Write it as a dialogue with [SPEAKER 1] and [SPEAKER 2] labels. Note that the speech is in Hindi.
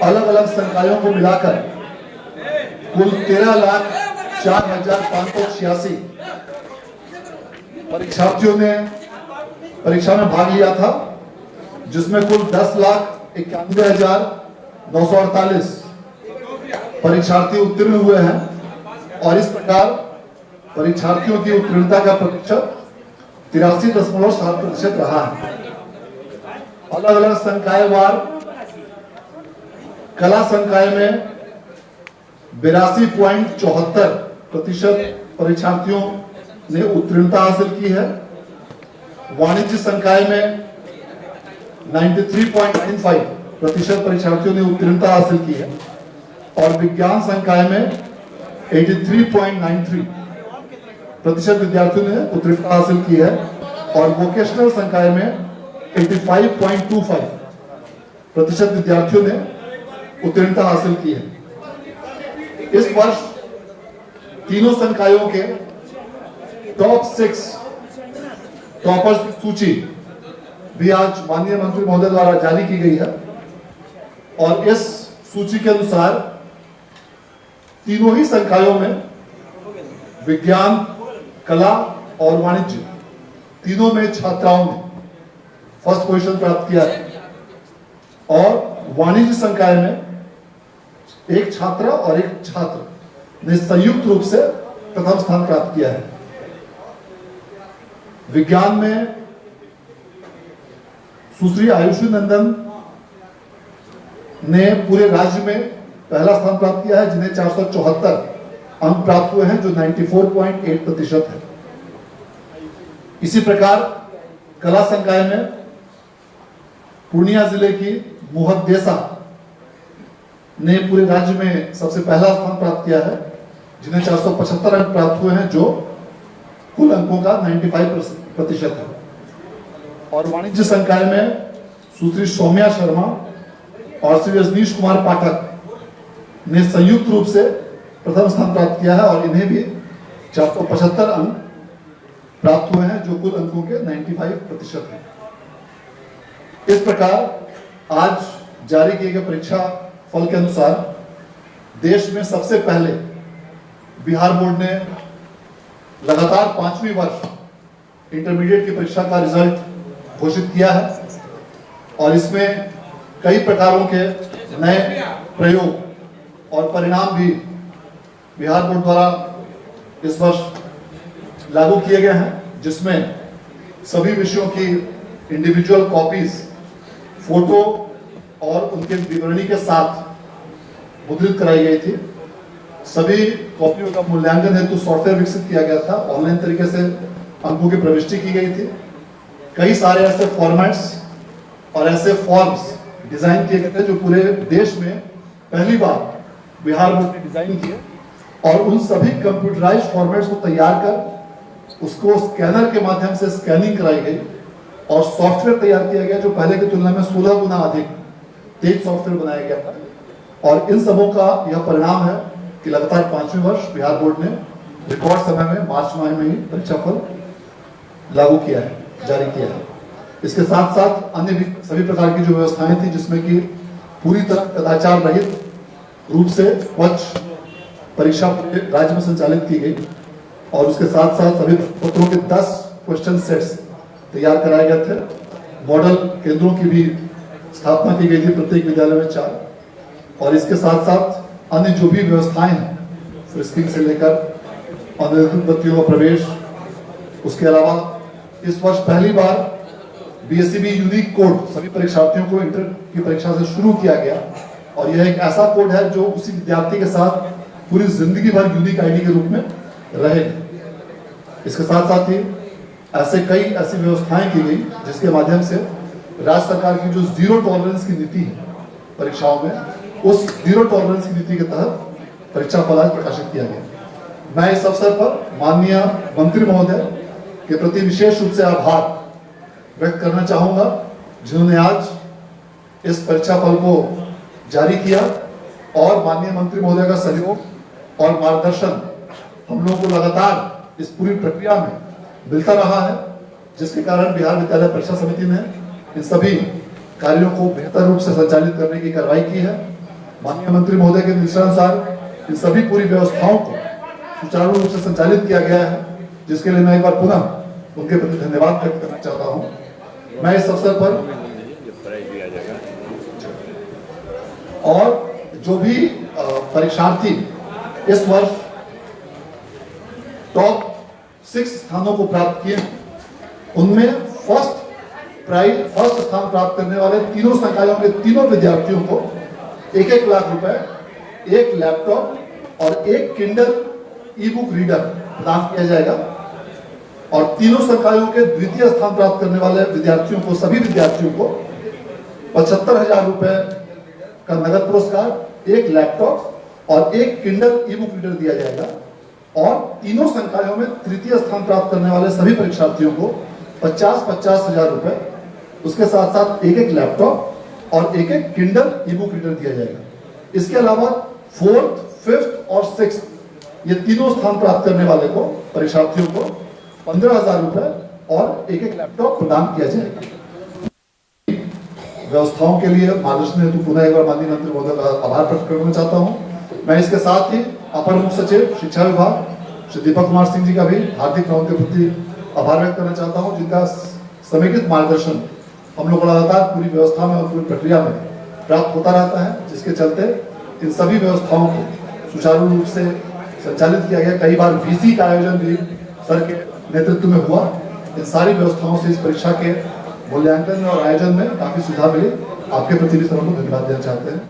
[SPEAKER 1] अलग अलग संकायों को मिलाकर कुल 13,04,586 परीक्षार्थियों ने परीक्षा में भाग लिया था, जिसमें कुल 10,91,948 परीक्षार्थी उत्तीर्ण हुए हैं। और इस प्रकार परीक्षार्थियों की उत्तीर्णता का प्रतिशत 83.7% रहा है। अलग अलग संकायवार कला संकाय में 82.74% परीक्षार्थियों ने उत्तीर्णता हासिल की है। वाणिज्य संकाय में 93.95% परीक्षार्थियों ने उत्तीर्णता हासिल की है और विज्ञान संकाय में 83.93% विद्यार्थियों ने उत्तीर्णता हासिल की है और वोकेशनल संकाय में 85.25% विद्यार्थियों ने उत्तीर्णता हासिल की है। इस वर्ष तीनों संकायों के टॉप 6 टॉपर्स की सूची भी आज माननीय मंत्री महोदय द्वारा जारी की गई है और इस सूची के अनुसार तीनों ही संकायों में विज्ञान, कला और वाणिज्य तीनों में छात्राओं ने फर्स्ट पोजीशन प्राप्त किया है और वाणिज्य संकाय में एक छात्रा और एक छात्र ने संयुक्त रूप से प्रथम स्थान प्राप्त किया है। विज्ञान में सुश्री आयुषी नंदन ने पूरे राज्य में पहला स्थान प्राप्त किया है, जिन्हें 474 अंक प्राप्त हुए हैं, जो 94.8% है। इसी प्रकार कला संकाय में पूर्णिया जिले की मुहद्देसा ने पूरे राज्य में सबसे पहला स्थान प्राप्त किया है, जिन्हें 475 अंक प्राप्त हुए हैं, जो कुल अंकों का 95% है। और वाणिज्य संकाय में सुश्री सौम्या शर्मा और श्री रजनीश कुमार पाठक ने संयुक्त रूप से प्रथम स्थान प्राप्त किया है और इन्हें भी 475 अंक प्राप्त हुए हैं, जो कुल अंकों के 95% है। इस प्रकार आज जारी किए गए परीक्षा फल के अनुसार देश में सबसे पहले बिहार बोर्ड ने लगातार 5वीं वर्ष इंटरमीडिएट की परीक्षा का रिजल्ट घोषित किया है और इसमें कई प्रकारों के नए प्रयोग और परिणाम भी बिहार बोर्ड द्वारा इस वर्ष लागू किए गए हैं, जिसमें सभी विषयों की इंडिविजुअल कॉपीज फोटो और उनके विवरणी के साथ मुद्रित कराई गई थी। सभी कॉपियों का मूल्यांकन हेतु सॉफ्टवेयर विकसित किया गया था, ऑनलाइन तरीके से अंकों की प्रविष्टि की गई थी। कई सारे ऐसे फॉर्मेट्स और ऐसे फॉर्म्स डिजाइन किए गए थे जो पूरे देश में पहली बार बिहार बोर्ड ने डिजाइन किए और उन सभी कंप्यूटराइज्ड फॉर्मेट्स को तैयार कर उसको स्कैनर के माध्यम से स्कैनिंग कराई गई और सॉफ्टवेयर तैयार किया गया, जो पहले की तुलना में 16 गुना अधिक तेज सॉफ्टवेयर बनाया गया था। और इन सबों का यह परिणाम है कि लगातार 5वीं वर्ष बिहार बोर्ड ने रिकॉर्ड समय में मार्च माह में ही परीक्षा फल लागू किया है, जारी किया है। इसके साथ साथ अन्य भी सभी प्रकार की जो व्यवस्थाएं थी, जिसमें कि पूरी तरह कदाचार रहित रूप से स्वच्छ परीक्षा पूरे राज्य में संचालित की गई और उसके साथ साथ सभी पत्रों के 10 क्वेश्चन सेट्स तैयार कराए गए थे। मॉडल केंद्रों की भी स्थापना की गई थी, प्रत्येक विद्यालय में 4। और इसके साथ साथ अन्य जो भी व्यवस्थाएं हैं, फ्रिस्किंग से लेकर अनधिकृत बच्चियों का प्रवेश, उसके अलावा इस वर्ष पहली बार बीएसईबी यूनिक कोड सभी परीक्षार्थियों को इंटर की परीक्षा से शुरू किया गया और यह एक ऐसा कोड है जो उसी विद्यार्थी के साथ पूरी जिंदगी भर यूनिक आईडी के रूप में रहेगा। इसके साथ साथ ही ऐसे कई ऐसी व्यवस्थाएं की गई जिसके माध्यम से राज्य सरकार की जो जीरो टॉलरेंस की नीति है परीक्षाओं में, उस जीरो टॉलरेंस की नीति के तहत परीक्षा फल आज प्रकाशित किया गया। मैं इस अवसर पर माननीय मंत्री महोदय के प्रति विशेष रूप से आभार व्यक्त करना चाहूंगा, जिन्होंने आज इस परीक्षा फल को जारी किया और माननीय मंत्री महोदय का सहयोग और मार्गदर्शन हम लोगों को लगातार इस पूरी प्रक्रिया में मिलता रहा है, जिसके कारण बिहार विद्यालय परीक्षा समिति ने इन सभी कार्यों को बेहतर रूप से संचालित करने की कार्रवाई की है माननीय मंत्री महोदय के निर्देशानुसार इन सभी पूरी व्यवस्थाओं को सुचारू रूप से संचालित किया गया है, जिसके लिए मैं एक बार पुनः उनके प्रति धन्यवाद व्यक्त करना चाहता हूं। मैं इस अवसर पर और जो भी परीक्षार्थी इस वर्ष टॉप 6 स्थानों को प्राप्त किए, उनमें फर्स्ट स्थान प्राप्त करने वाले तीनों संकायों के तीनों विद्यार्थियों को 1-1 लाख रुपए, 1 लैपटॉप और 1 किंडल ई बुक रीडर प्रदान किया जाएगा। और तीनों संकायों के द्वितीय स्थान प्राप्त करने वाले विद्यार्थियों को, सभी विद्यार्थियों को 75,000 रुपए का नगद पुरस्कार, 1 लैपटॉप और 1 किंडल ई बुक रीडर दिया जाएगा। और तीनों संकायों में तृतीय स्थान प्राप्त करने वाले सभी परीक्षार्थियों को 50,000 रुपए, उसके साथ साथ 1-1 लैपटॉप और 1-1 किंडल ई बुक रीडर दिया जाएगा। इसके अलावा 4th, 5th और 6th ये तीनों स्थान प्राप्त करने वाले को, परीक्षार्थियों को 15,000 रुपए और 1-1 लैपटॉप प्रदान किया जाएगा। व्यवस्थाओं के लिए मार्गदर्शन हेतु पुनः एक बार माननीय मंत्री महोदय का आभार प्रकट करना चाहता हूं। मैं इसके साथ ही अपर मुख्य सचिव शिक्षा विभाग श्री दीपक कुमार सिंह जी का भी हार्दिक उनके प्रति आभार व्यक्त करना चाहता हूं, जिनका समेकित मार्गदर्शन हम लोग को लगातार पूरी व्यवस्था में और पूरी प्रक्रिया में प्राप्त होता रहता है, जिसके चलते इन सभी व्यवस्थाओं को सुचारू रूप से संचालित किया गया। कई बार वीसी का आयोजन भी सर के नेतृत्व में हुआ। इन सारी व्यवस्थाओं से इस परीक्षा के मूल्यांकन और आयोजन में काफी सुधार मिले। आपके प्रति भी सर को धन्यवाद देना चाहते हैं।